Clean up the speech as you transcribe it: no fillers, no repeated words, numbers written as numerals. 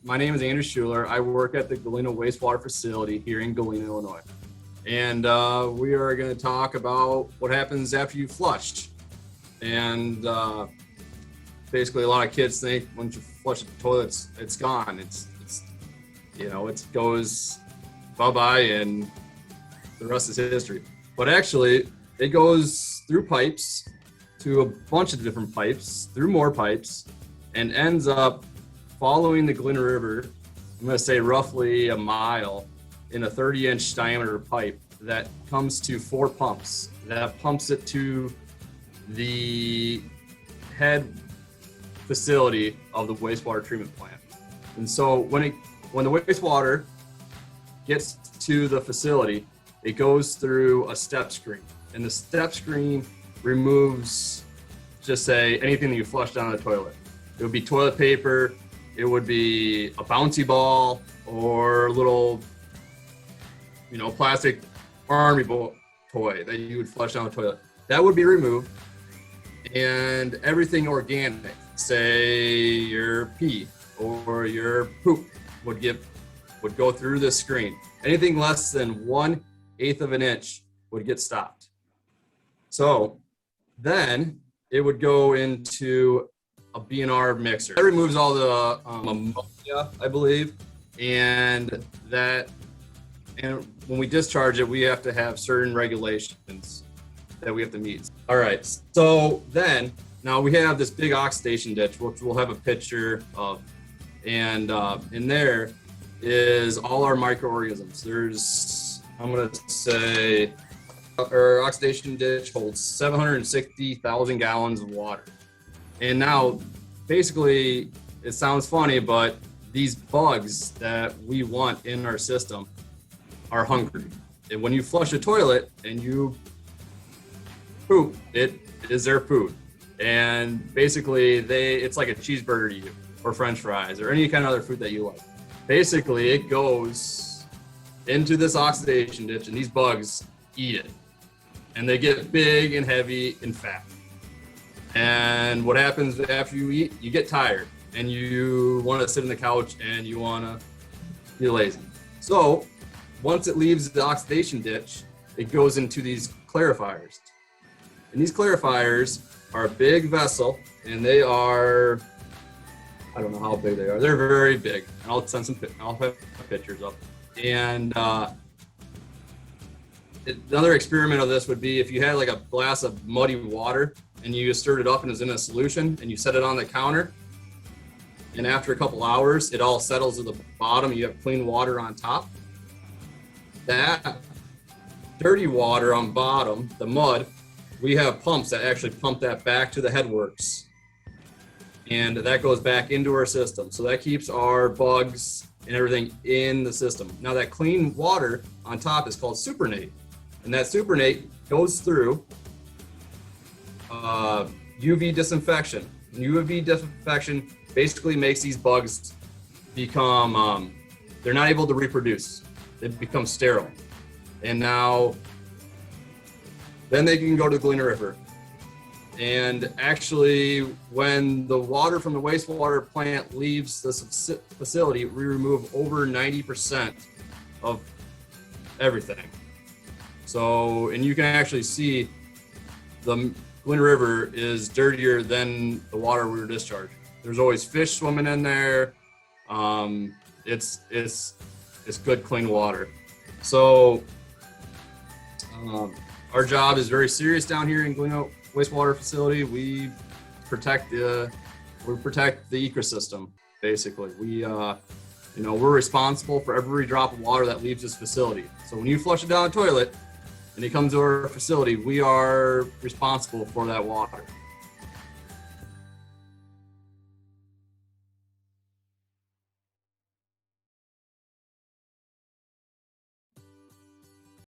My name is Andrew Schuler. I work at the Galena Wastewater Facility here in Galena, Illinois. And we are going to talk about what happens after you flushed. And basically, a lot of kids think once you flush the toilet, it's gone. It's it goes bye-bye and the rest is history. But actually, it goes through pipes to a bunch of different pipes, through more pipes, and ends up following the Galena River, I'm going to say roughly a mile, in a 30-inch diameter pipe that comes to 4 pumps. That pumps it to the head facility of the wastewater treatment plant. And so when the wastewater gets to the facility, it goes through a step screen. And the step screen removes, just say, anything that you flush down the toilet. It would be toilet paper, it would be a bouncy ball, or a little, plastic army toy that you would flush down the toilet. That would be removed, and everything organic, say your pee or your poop, would go through this screen. Anything less than 1/8 of an inch would get stopped. So then it would go into a B&R mixer. That removes all the ammonia, I believe, and when we discharge it, we have to have certain regulations that we have to meet. All right, so then now we have this big oxidation ditch, which we'll have a picture of, and in there is all our microorganisms. There's, I'm gonna say, our oxidation ditch holds 760,000 gallons of water. And now, basically, it sounds funny, but these bugs that we want in our system are hungry. And when you flush a toilet and you poop, it is their food. And basically, it's like a cheeseburger to you, or French fries, or any kind of other food that you like. Basically, it goes into this oxidation ditch, and these bugs eat it. And they get big and heavy and fat. And what happens after you eat? You get tired and you want to sit on the couch and you want to be lazy. So once it leaves the oxidation ditch, it goes into these clarifiers. And these clarifiers are a big vessel, and they are, I don't know how big they are. They're very big. And I'll have pictures up. And another experiment of this would be if you had like a glass of muddy water and you just stirred it up and it's in a solution and you set it on the counter, and after a couple hours it all settles to the bottom, you have clean water on top. That dirty water on bottom, the mud, we have pumps that actually pump that back to the headworks, and that goes back into our system. So that keeps our bugs and everything in the system. Now that clean water on top is called supernate. And that supernate goes through UV disinfection. And UV disinfection basically makes these bugs become, they're not able to reproduce. They become sterile. And now, then they can go to the Galena River. And actually, when the water from the wastewater plant leaves this facility, we remove over 90% of everything. So, and you can actually see the Galena River is dirtier than the water we were discharging. There's always fish swimming in there. It's good, clean water. So, our job is very serious down here in Galena Wastewater Facility. We protect the ecosystem. Basically, we're responsible for every drop of water that leaves this facility. So when you flush it down the toilet and it comes to our facility, we are responsible for that water.